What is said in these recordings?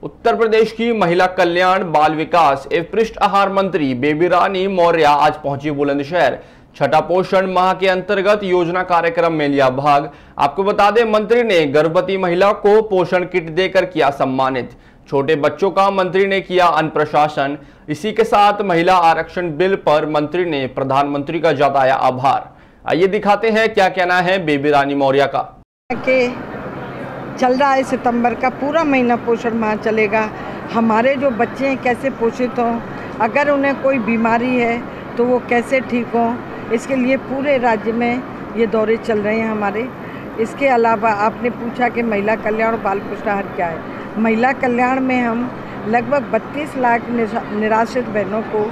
उत्तर प्रदेश की महिला कल्याण, बाल विकास एवं पृष्ठ आहार मंत्री बेबी रानी मौर्य आज पहुंची बुलंदशहर। छठा पोषण माह के अंतर्गत योजना कार्यक्रम में लिया भाग। आपको बता दें, मंत्री ने गर्भवती महिला को पोषण किट देकर किया सम्मानित। छोटे बच्चों का मंत्री ने किया अन्नप्राशन। इसी के साथ महिला आरक्षण बिल पर मंत्री ने प्रधानमंत्री का जताया आभार। आइए दिखाते हैं क्या कहना है बेबी रानी मौर्य का। चल रहा है सितंबर का पूरा महीना पोषण माह चलेगा। हमारे जो बच्चे हैं कैसे पोषित हों, अगर उन्हें कोई बीमारी है तो वो कैसे ठीक हों, इसके लिए पूरे राज्य में ये दौरे चल रहे हैं हमारे। इसके अलावा आपने पूछा कि महिला कल्याण और बाल पुष्टाहार क्या है। महिला कल्याण में हम लगभग 32 लाख निराश्रित बहनों को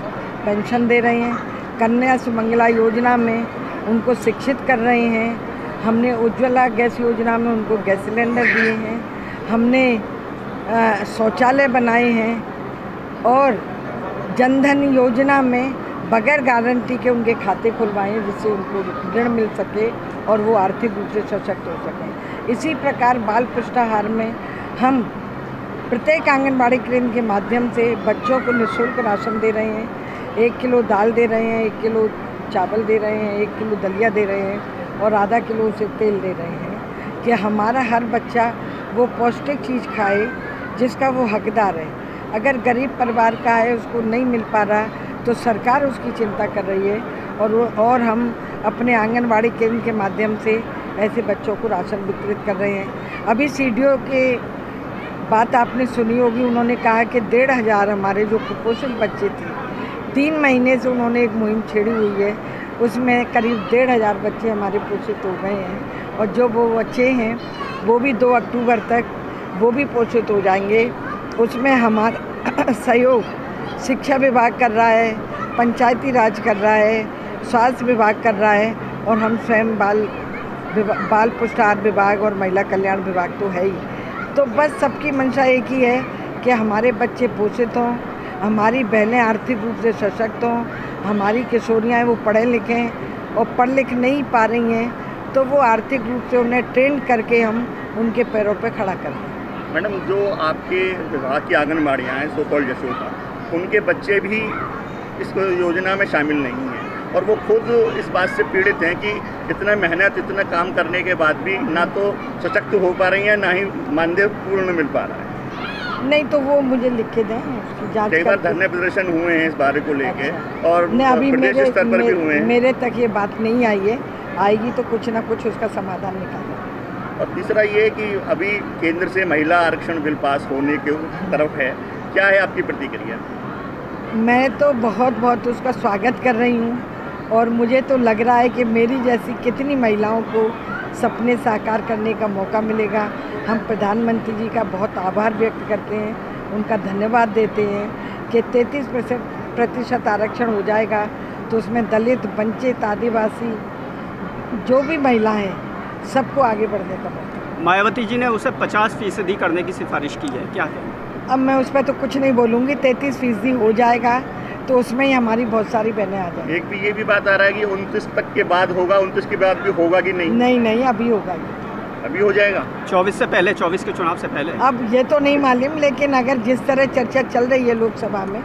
पेंशन दे रहे हैं। कन्या सुमंगला योजना में उनको शिक्षित कर रहे हैं। हमने उज्ज्वला गैस योजना में उनको गैस सिलेंडर दिए हैं। हमने शौचालय बनाए हैं और जनधन योजना में बगैर गारंटी के उनके खाते खुलवाए हैं, जिससे उनको ऋण मिल सके और वो आर्थिक रूप से सशक्त हो सकें। इसी प्रकार बाल पुष्टाहार में हम प्रत्येक आंगनबाड़ी केंद्र के माध्यम से बच्चों को निःशुल्क राशन दे रहे हैं। 1 किलो दाल दे रहे हैं, 1 किलो चावल दे रहे हैं, 1 किलो दलिया दे रहे हैं और आधा किलो से तेल दे रहे हैं कि हमारा हर बच्चा वो पौष्टिक चीज़ खाए जिसका वो हकदार है। अगर गरीब परिवार का है, उसको नहीं मिल पा रहा, तो सरकार उसकी चिंता कर रही है और हम अपने आंगनबाड़ी केंद्र के माध्यम से ऐसे बच्चों को राशन वितरित कर रहे हैं। अभी सीडीओ के बात आपने सुनी होगी, उन्होंने कहा कि 1,500 हमारे जो कुपोषित बच्चे थे, 3 महीने से उन्होंने एक मुहिम छेड़ी हुई है, उसमें करीब 1,500 बच्चे हमारे पोषित हो गए हैं और जो वो बच्चे हैं वो भी 2 अक्टूबर तक वो भी पोषित हो जाएंगे। उसमें हमारा सहयोग शिक्षा विभाग कर रहा है, पंचायती राज कर रहा है, स्वास्थ्य विभाग कर रहा है और हम स्वयं बाल पुष्टाहार विभाग और महिला कल्याण विभाग तो है ही। तो बस सबकी मंशा एक ही है कि हमारे बच्चे पोषित हों, हमारी बहनें आर्थिक रूप से सशक्त हों, हमारी किशोरियाँ हैं वो पढ़े लिखें और पढ़ लिख नहीं पा रही हैं तो वो आर्थिक रूप से उन्हें ट्रेन करके हम उनके पैरों पे खड़ा कर दें। मैडम, जो आपके विभाग की आंगनबाड़ियाँ हैं सो-कॉल्ड जसोदा, उनके बच्चे भी इस योजना में शामिल नहीं हैं और वो खुद इस बात से पीड़ित हैं कि इतना मेहनत, इतना काम करने के बाद भी ना तो सशक्त हो पा रही हैं, ना ही मानदेय पूर्ण मिल पा रहा है। नहीं तो वो मुझे लिख के दें, कई बार धरने प्रदर्शन हुए हैं इस बारे को लेके। अच्छा। और अभी प्रदेश स्तर पर भी हुए हैं। मेरे तक ये बात नहीं आई है, आएगी तो कुछ ना कुछ उसका समाधान निकालेंगे। और तीसरा ये कि अभी केंद्र से महिला आरक्षण बिल पास होने के तरफ है, क्या है आपकी प्रतिक्रिया? मैं तो बहुत उसका स्वागत कर रही हूँ और मुझे तो लग रहा है कि मेरी जैसी कितनी महिलाओं को सपने साकार करने का मौका मिलेगा। हम प्रधानमंत्री जी का बहुत आभार व्यक्त करते हैं, उनका धन्यवाद देते हैं कि 33% आरक्षण हो जाएगा तो उसमें दलित, वंचित, आदिवासी जो भी महिला हैं सबको आगे बढ़ने का मौका। मायावती जी ने उसे 50% करने की सिफारिश की है, क्या है? अब मैं उस पर तो कुछ नहीं बोलूँगी। 33% हो जाएगा तो उसमें ही हमारी बहुत सारी बहनें आ जाएंगी। एक भी ये भी बात आ रहा है कि 29 तक के बाद होगा, 29 के बाद भी होगा कि नहीं? नहीं, अभी होगा, अभी हो जाएगा 24 से पहले, 24 के चुनाव से पहले। अब ये तो नहीं मालूम, लेकिन अगर जिस तरह चर्चा चल रही है लोकसभा में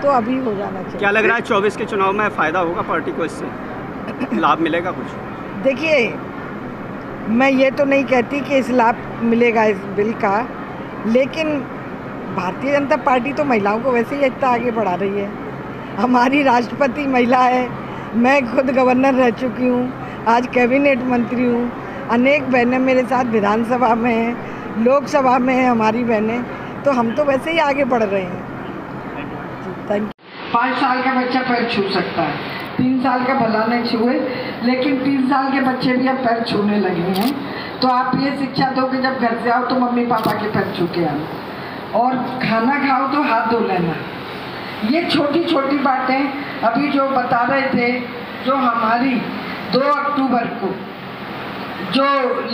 तो अभी हो जाना चाहिए। क्या लग रहा है 24 के चुनाव में फ़ायदा होगा पार्टी को, इससे लाभ मिलेगा कुछ? देखिए, मैं ये तो नहीं कहती कि इस लाभ मिलेगा इस बिल का, लेकिन भारतीय जनता पार्टी तो महिलाओं को वैसे ही इतना आगे बढ़ा रही है। हमारी राष्ट्रपति महिला है, मैं खुद गवर्नर रह चुकी हूँ, आज कैबिनेट मंत्री हूँ, अनेक बहनें मेरे साथ विधानसभा में हैं, लोकसभा में हैं हमारी बहनें, तो हम तो वैसे ही आगे बढ़ रहे हैं। Thank you. 5 साल का बच्चा पैर छू सकता है, 3 साल का भला नहीं छुए, लेकिन 3 साल के बच्चे भी अब पैर छूने लगे हैं। तो आप ये शिक्षा दो कि जब घर से आओ तो मम्मी पापा के पैर छू के आओ और खाना खाओ तो हाथ धो लेना। ये छोटी छोटी बातें अभी जो बता रहे थे, जो हमारी 2 अक्टूबर को जो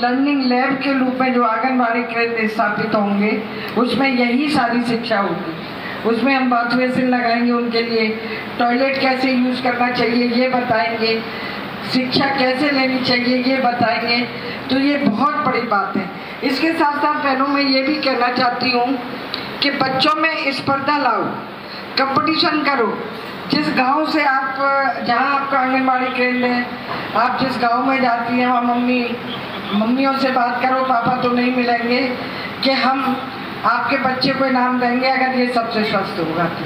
लर्निंग लैब के रूप में जो आंगनबाड़ी केंद्र स्थापित होंगे, उसमें यही सारी शिक्षा होगी। उसमें हम बाथ बेसिन लगाएंगे, उनके लिए टॉयलेट कैसे यूज़ करना चाहिए ये बताएंगे, शिक्षा कैसे लेनी चाहिए ये बताएंगे। तो ये बहुत बड़ी बात है। इसके साथ साथ बहनों मैं ये भी कहना चाहती हूँ कि बच्चों में स्पर्धा लाओ, कंपटीशन करो। जिस गांव से आप, जहां आपका आंगनबाड़ी केंद्र है, आप जिस गांव में जाती हैं वहाँ मम्मियों से बात करो, पापा तो नहीं मिलेंगे, कि हम आपके बच्चे को इनाम देंगे अगर ये सबसे स्वस्थ होगा। तो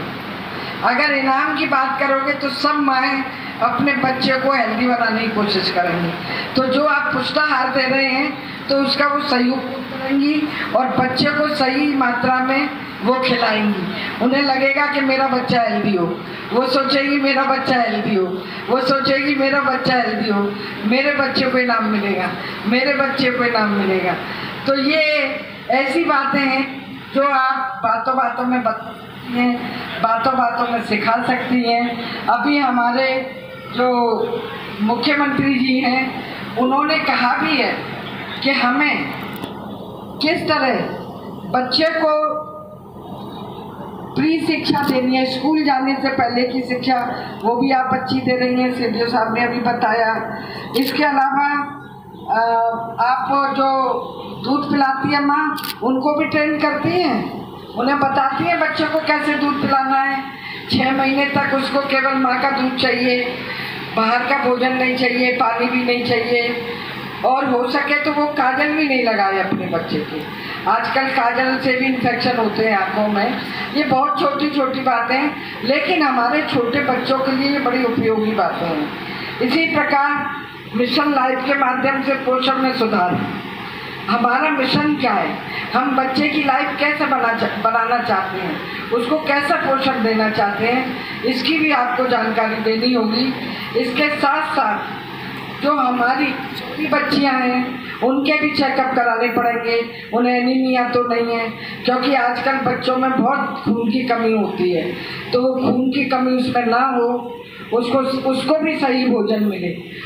अगर इनाम की बात करोगे तो सब माएँ अपने बच्चे को हेल्दी बनाने की कोशिश करेंगी। तो जो आप पुष्टाहार दे रहे हैं तो उसका वो सही उपयोग करेंगी और बच्चे को सही मात्रा में वो खिलाएंगी। उन्हें लगेगा कि मेरा बच्चा हेल्दी हो, वो सोचेगी मेरा बच्चा हेल्दी हो, वो सोचेगी मेरा बच्चा हेल्दी हो, मेरे बच्चे को इनाम मिलेगा, मेरे बच्चे को इनाम मिलेगा। तो ये ऐसी बातें हैं जो आप बातों बातों में बताती हैं, बातों बातों में सिखा सकती हैं। अभी हमारे जो मुख्यमंत्री जी हैं उन्होंने कहा भी है कि हमें किस तरह बच्चे को प्री शिक्षा देनी है, स्कूल जाने से पहले की शिक्षा, वो भी आप अच्छी दे रही हैं, सीडीओ साहब ने अभी बताया। इसके अलावा आप जो दूध पिलाती है माँ, उनको भी ट्रेन करती हैं, उन्हें बताती हैं बच्चे को कैसे दूध पिलाना है। 6 महीने तक उसको केवल माँ का दूध चाहिए, बाहर का भोजन नहीं चाहिए, पानी भी नहीं चाहिए, और हो सके तो वो काजल भी नहीं लगाए अपने बच्चे के। आजकल काजल से भी इन्फेक्शन होते हैं आँखों में। ये बहुत छोटी छोटी बातें हैं, लेकिन हमारे छोटे बच्चों के लिए ये बड़ी उपयोगी बातें हैं। इसी प्रकार मिशन लाइफ के माध्यम से पोषण में सुधार। हमारा मिशन क्या है, हम बच्चे की लाइफ कैसे बनाना चाहते हैं, उसको कैसा पोषण देना चाहते हैं, इसकी भी आपको जानकारी देनी होगी। इसके साथ साथ जो हमारी छोटी बच्चियां हैं उनके भी चेकअप कराने पड़ेंगे, उन्हें एनीमिया तो नहीं है, क्योंकि आजकल बच्चों में बहुत खून की कमी होती है। तो खून की कमी उसमें ना हो, उसको भी सही भोजन मिले।